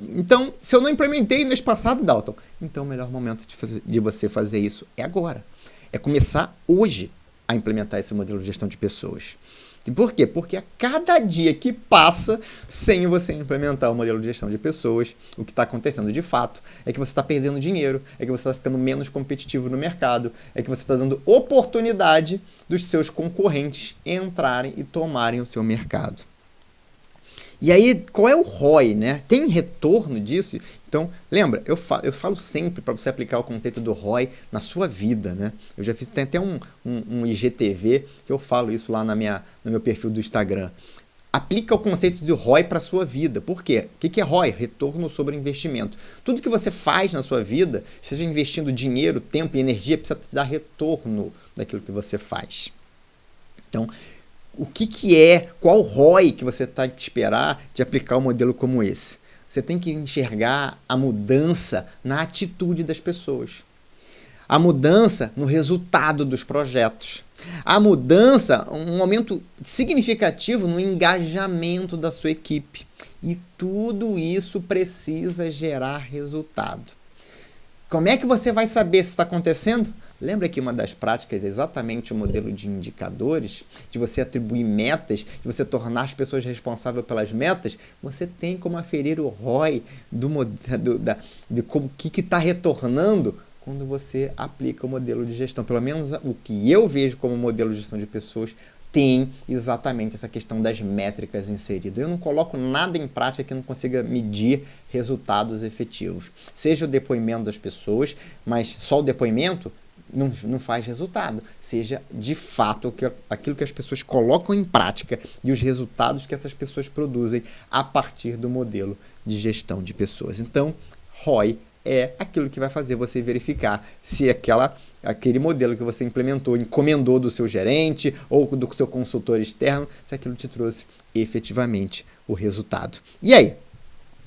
Então, se eu não implementei no mês passado, Dalton, então o melhor momento de você fazer isso é agora. É começar hoje a implementar esse modelo de gestão de pessoas. E por quê? Porque a cada dia que passa sem você implementar o modelo de gestão de pessoas, o que está acontecendo de fato é que você está perdendo dinheiro, é que você está ficando menos competitivo no mercado, é que você está dando oportunidade dos seus concorrentes entrarem e tomarem o seu mercado. E aí, qual é o ROI, né? Tem retorno disso? Então, lembra, eu falo sempre para você aplicar o conceito do ROI na sua vida, né? Eu já fiz, tem até um IGTV que eu falo isso lá no meu perfil do Instagram. Aplica o conceito do ROI para a sua vida. Por quê? O que é ROI? Retorno sobre investimento. Tudo que você faz na sua vida, seja investindo dinheiro, tempo e energia, precisa te dar retorno daquilo que você faz. Então, qual ROI que você está a esperar de aplicar um modelo como esse? Você tem que enxergar a mudança na atitude das pessoas. A mudança no resultado dos projetos. A mudança, um aumento significativo no engajamento da sua equipe. E tudo isso precisa gerar resultado. Como é que você vai saber se está acontecendo? Lembra que uma das práticas é exatamente o modelo de indicadores, de você atribuir metas, de você tornar as pessoas responsáveis pelas metas? Você tem como aferir o ROI de o que está retornando quando você aplica o modelo de gestão. Pelo menos o que eu vejo como modelo de gestão de pessoas tem exatamente essa questão das métricas inseridas. Eu não coloco nada em prática que não consiga medir resultados efetivos. Seja o depoimento das pessoas, mas só o depoimento não faz resultado. Seja de fato aquilo que as pessoas colocam em prática e os resultados que essas pessoas produzem a partir do modelo de gestão de pessoas. Então, ROI é aquilo que vai fazer você verificar se aquele modelo que você implementou, encomendou do seu gerente ou do seu consultor externo, se aquilo te trouxe efetivamente o resultado. E aí?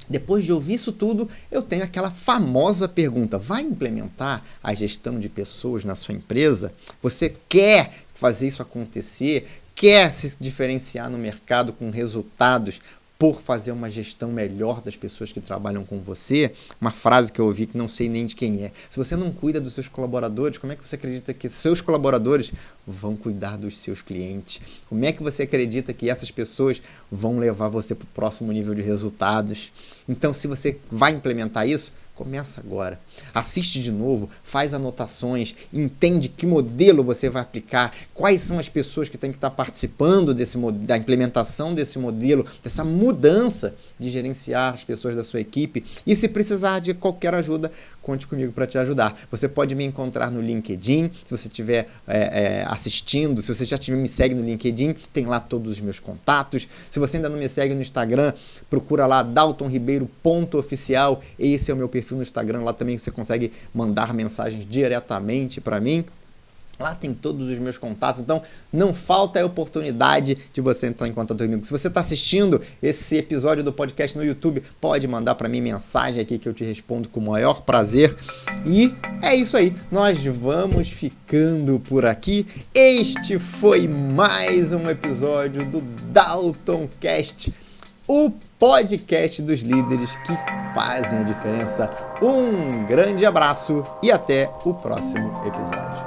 Depois de ouvir isso tudo, eu tenho aquela famosa pergunta: vai implementar a gestão de pessoas na sua empresa? Você quer fazer isso acontecer? Quer se diferenciar no mercado com resultados por fazer uma gestão melhor das pessoas que trabalham com você? Uma frase que eu ouvi que não sei nem de quem é. Se você não cuida dos seus colaboradores, como é que você acredita que seus colaboradores vão cuidar dos seus clientes? Como é que você acredita que essas pessoas vão levar você para o próximo nível de resultados? Então, se você vai implementar isso, começa agora. Assiste de novo, faz anotações, entende que modelo você vai aplicar, quais são as pessoas que têm que estar participando da implementação desse modelo, dessa mudança de gerenciar as pessoas da sua equipe. E se precisar de qualquer ajuda, conte comigo para te ajudar. Você pode me encontrar no LinkedIn, se você estiver assistindo, se você já me segue no LinkedIn, tem lá todos os meus contatos. Se você ainda não me segue no Instagram, procura lá daltonribeiro.oficial, esse é o meu perfil no Instagram, lá também você consegue mandar mensagens diretamente para mim. Lá tem todos os meus contatos, então não falta a oportunidade de você entrar em contato comigo. Se você está assistindo esse episódio do podcast no YouTube, pode mandar para mim mensagem aqui que eu te respondo com o maior prazer. E é isso aí, nós vamos ficando por aqui. Este foi mais um episódio do Daltoncast, o podcast dos líderes que fazem a diferença. Um grande abraço e até o próximo episódio.